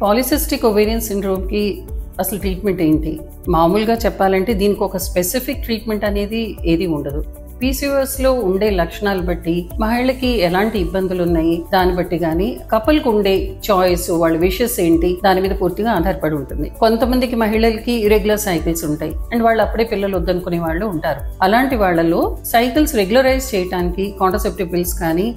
Polycystic ovarian సిండ్రోమ్కి అసలు treatment ఏంటి? మామూలుగా చెప్పాలంటే దీనికి ఒక స్పెసిఫిక్ ట్రీట్మెంట్ అనేది ఏది ఉండదు. పీసీఓఎస్లో ఉండే లక్షణాలు బట్టి మహిళకి ఎలాంటి ఇబ్బందులు ఉన్నాయి దాన్ని బట్టి కానీ కపుల్కి ఉండే చాయిస్, వాళ్ళ విషెస్ ఏంటి దాని మీద పూర్తిగా ఆధారపడి ఉంటుంది. కొంతమందికి మహిళలకి ఇరెగ్యులర్ సైకిల్స్ ఉంటాయి అండ్ వాళ్ళు అప్పుడే పిల్లలు వద్దనుకునే వాళ్ళు ఉంటారు. అలాంటి వాళ్ళలో సైకిల్స్ రెగ్యులరైజ్ చేయడానికి కాంట్రాసెప్టివ్ పిల్స్ కానీ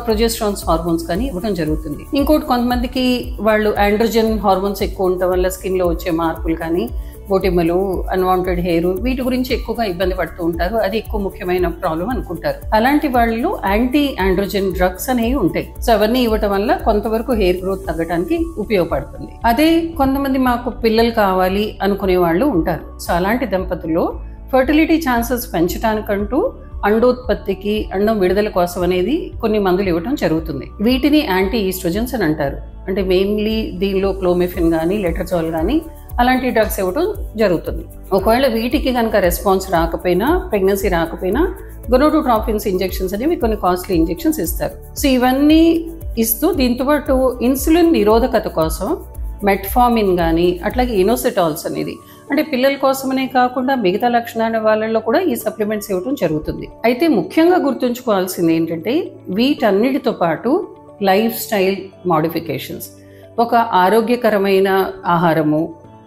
ప్రొజెస్ట్రాన్స్ హార్మోన్స్ కానీ ఇవ్వడం జరుగుతుంది. ఇంకోటి కొంతమందికి వాళ్ళు ఆండ్రోజన్ హార్మోన్స్ ఎక్కువ ఉండటం వల్ల స్కిన్ లో వచ్చే మార్పులు కానీ బొటిమలు, అన్వాంటెడ్ హెయిర్, వీటి గురించి ఎక్కువగా ఇబ్బంది పడుతూ ఉంటారు. అది ఎక్కువ ముఖ్యమైన ప్రాబ్లం అనుకుంటారు. అలాంటి వాళ్ళు యాంటీ ఆండ్రోజన్ డ్రగ్స్ అనేవి ఉంటాయి. సో అవన్నీ ఇవ్వటం వల్ల కొంతవరకు హెయిర్ గ్రోత్ తగ్గడానికి ఉపయోగపడుతుంది. అదే కొంతమంది మాకు పిల్లలు కావాలి అనుకునే వాళ్ళు ఉంటారు. సో అలాంటి దంపతుల్లో ఫర్టిలిటీ ఛాన్సెస్ పెంచడానికంటూ అండోత్పత్తికి, అండం విడుదల కోసం అనేది కొన్ని మందులు ఇవ్వటం జరుగుతుంది. వీటిని యాంటీ ఈస్ట్రోజన్స్ అని అంటారు. అంటే మెయిన్లీ దీనిలో క్లోమిఫిన్ కానీ లెట్రజాల్ కానీ అలాంటి డ్రగ్స్ ఇవ్వటం జరుగుతుంది. ఒకవేళ వీటికి కనుక రెస్పాన్స్ రాకపోయినా, ప్రెగ్నెన్సీ రాకపోయినా గొనోడోట్రోపిన్స్ ఇంజెక్షన్స్ అనేవి కొన్ని కాస్ట్లీ ఇంజెక్షన్స్ ఇస్తారు. సో ఇవన్నీ ఇస్తూ దీంతో పాటు ఇన్సులిన్ నిరోధకత కోసం మెట్ఫార్మిన్ కానీ అట్లాగే ఇనోసిటాల్స్ అనేది, అంటే పిల్లల కోసమనే కాకుండా మిగతా లక్షణాల వాళ్ళలో కూడా ఈ సప్లిమెంట్స్ ఇవ్వడం జరుగుతుంది. అయితే ముఖ్యంగా గుర్తుంచుకోవాల్సింది ఏంటంటే వీటన్నిటితో పాటు లైఫ్ స్టైల్ మోడిఫికేషన్స్, ఒక ఆరోగ్యకరమైన ఆహారము,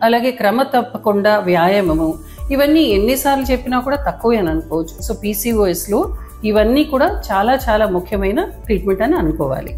అలాగే క్రమ తప్పకుండా వ్యాయామము, ఇవన్నీ ఎన్నిసార్లు చెప్పినా కూడా తక్కువే అని అనుకోవచ్చు. సో పీసీఓఎస్లో ఇవన్నీ కూడా చాలా చాలా ముఖ్యమైన ట్రీట్మెంట్ అని అనుకోవాలి.